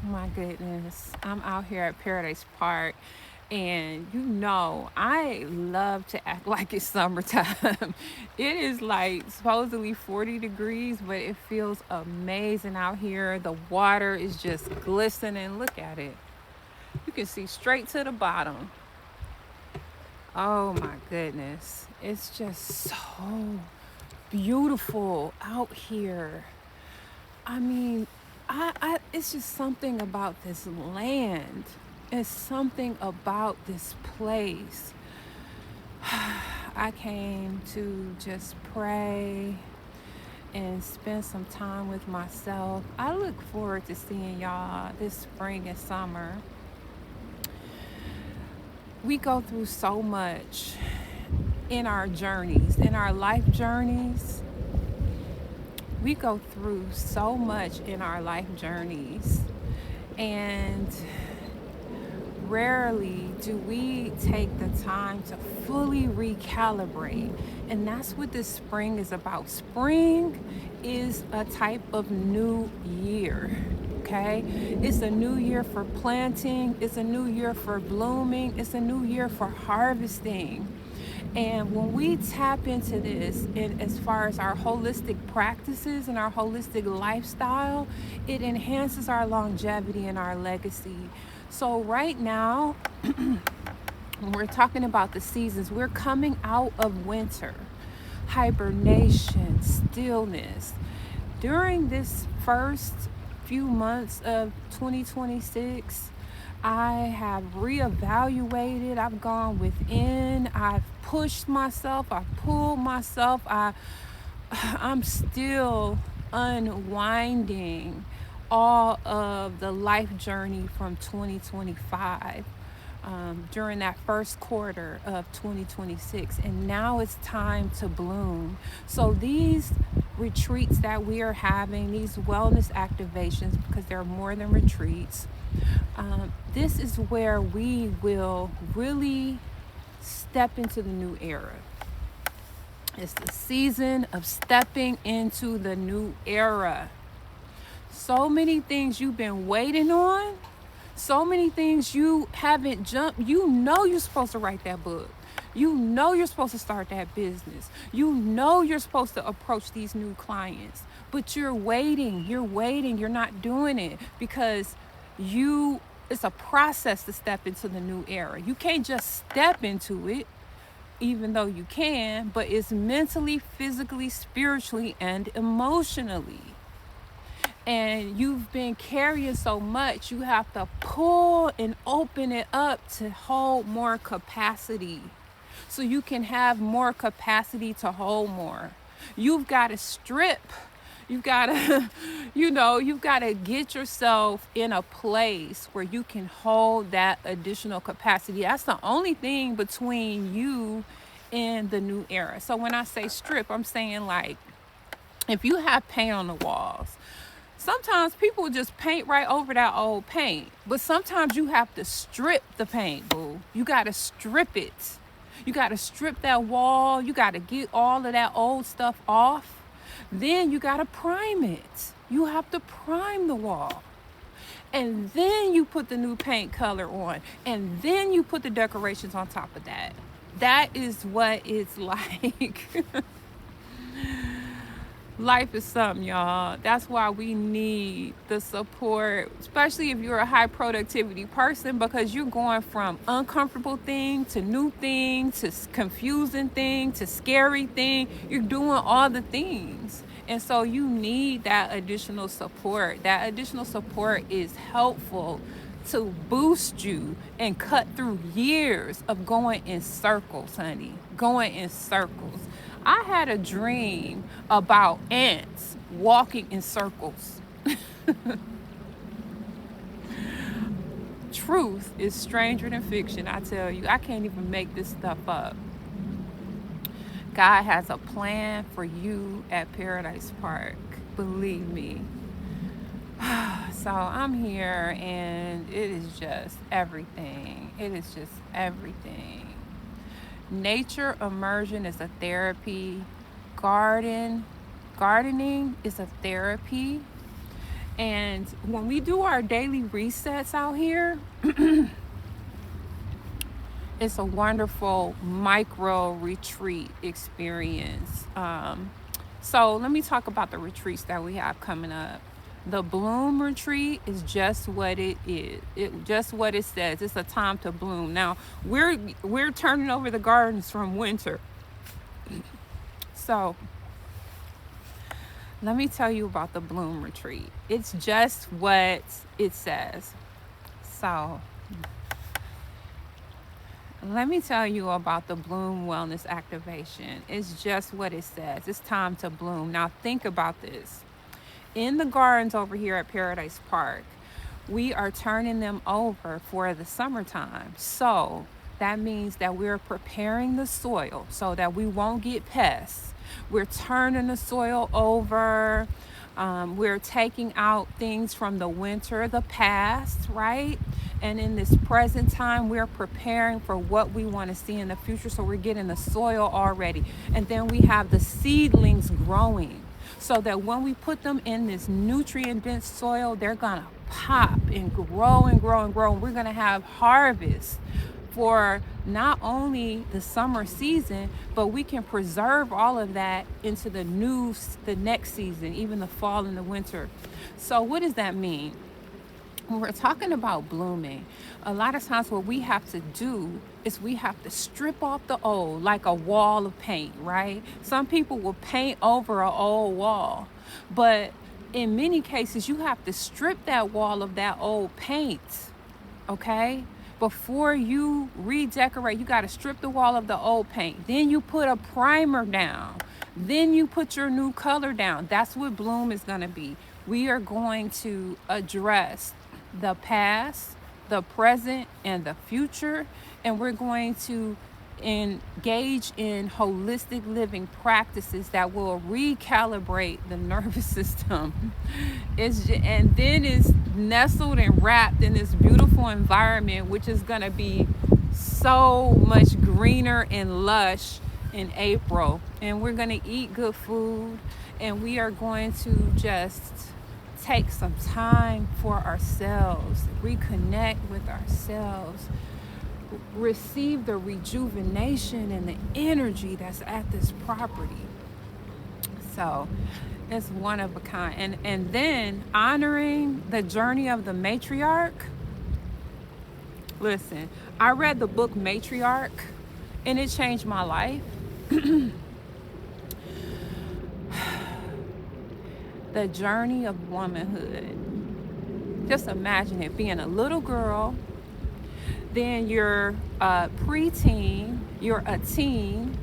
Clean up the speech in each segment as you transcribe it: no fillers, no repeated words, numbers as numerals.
My goodness. I'm out here at Paradise Park, and I love to act like it's summertime. It is like supposedly 40 degrees, but it feels amazing out here. The water is just glistening. Look at it. You can see straight to the bottom. Oh my goodness. It's just so beautiful out here. I mean, it's just something about this land. It's something about this place. I came to just pray and spend some time with myself. I look forward to seeing y'all this spring and summer. We go through so much in our journeys, in our life journeys. We go through so much in our life journeys. And rarely do we take the time to fully recalibrate. And that's what this spring is about. Spring is a type of new year. Okay? It's a new year for planting, it's a new year for blooming, it's a new year for harvesting. And when we tap into this, in as far as our holistic practices and our holistic lifestyle, it enhances our longevity and our legacy. So right now, when we're talking about the seasons, we're coming out of winter, hibernation, stillness. During this first few months of 2026, I have reevaluated, I've gone within, I've pushed myself, I've pulled myself, I'm still unwinding all of the life journey from 2025 during that first quarter of 2026. And now it's time to bloom. So these retreats that we are having, these wellness activations, because they're more than retreats, this is where we will really step into the new era. It's the season of stepping into the new era. So many things you've been waiting on, so many things you haven't jumped. You know you're supposed to write that book. You know you're supposed to start that business. You know you're supposed to approach these new clients. But you're waiting, you're not doing it because you it's a process to step into the new era. You can't just step into it, even though you can, but it's mentally, physically, spiritually, and emotionally. And you've been carrying so much, you have to pull and open it up to hold more capacity so you can have more capacity to hold more. You've got to strip. You've got to, you've got to get yourself in a place where you can hold that additional capacity. That's the only thing between you and the new era. So when I say strip, I'm saying like if you have paint on the walls, sometimes people just paint right over that old paint. But sometimes you have to strip the paint, boo. You got to strip it. You got to strip that wall. You got to get all of that old stuff off. Then you got to prime it. You have to prime the wall. And then you put the new paint color on. And then you put the decorations on top of that. That is what it's like. Life is something, y'all. That's why we need the support, especially if you're a high productivity person, because you're going from uncomfortable thing to new thing to confusing thing to scary thing. You're doing all the things. And so you need that additional support. That additional support is helpful to boost you and cut through years of going in circles, honey. Going in circles. I had a dream about ants walking in circles. Truth is stranger than fiction, I tell you. I can't even make this stuff up. God has a plan for you at Paradise Park. Believe me. So I'm here and it is just everything. It is just everything. Nature immersion is a therapy. Gardening is a therapy. And when we do our daily resets out here, it's a wonderful micro retreat experience. So let me talk about the retreats that we have coming up. The Bloom Retreat is just what it is. It just what it says. It's a time to bloom. Now we're turning over the gardens from winter. So let me tell you about the Bloom Retreat. It's just what it says. So let me tell you about the Bloom Wellness Activation. It's just what it says. It's time to bloom. Now think about this. In the gardens over here at Paradise Park, we are turning them over for the summertime. So that means that we're preparing the soil so that we won't get pests. We're turning the soil over. We're taking out things from the winter, the past, right? And in this present time, we're preparing for what we want to see in the future. So we're getting the soil already. And then we have the seedlings growing, so that when we put them in this nutrient-dense soil, they're going to pop and grow and grow and grow. And we're going to have harvest for not only the summer season, but we can preserve all of that into the next season, even the fall and the winter. So what does that mean? When we're talking about blooming, a lot of times what we have to do is we have to strip off the old, like a wall of paint, right? Some people will paint over an old wall, but in many cases you have to strip that wall of that old paint, okay? Before you redecorate, you got to strip the wall of the old paint. Then you put a primer down. Then you put your new color down. That's what Bloom is going to be. We are going to address the past, the present, and the future, and we're going to engage in holistic living practices that will recalibrate the nervous system. And then it's nestled and wrapped in this beautiful environment, which is going to be so much greener and lush in April. And we're going to eat good food, and we are going to just take some time for ourselves, reconnect with ourselves, receive the rejuvenation and the energy that's at this property. So it's one of a kind. And then honoring the journey of the matriarch. Listen, I read the book Matriarch, and it changed my life. The journey of womanhood. Just imagine it, being a little girl, then you're a preteen, you're a teen,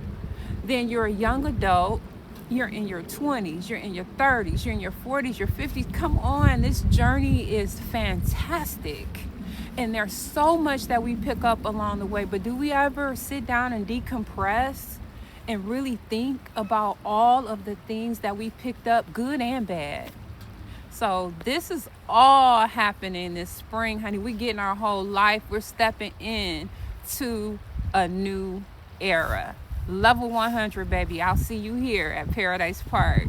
then you're a young adult, you're in your 20s, you're in your 30s, you're in your 40s, your 50s. Come on, this journey is fantastic. And there's so much that we pick up along the way, but do we ever sit down and decompress and really think about all of the things that we picked up, good and bad? So this is all happening this spring, honey. We're getting our whole life. We're stepping in to a new era. Level 100, baby. I'll see you here at Paradise Park.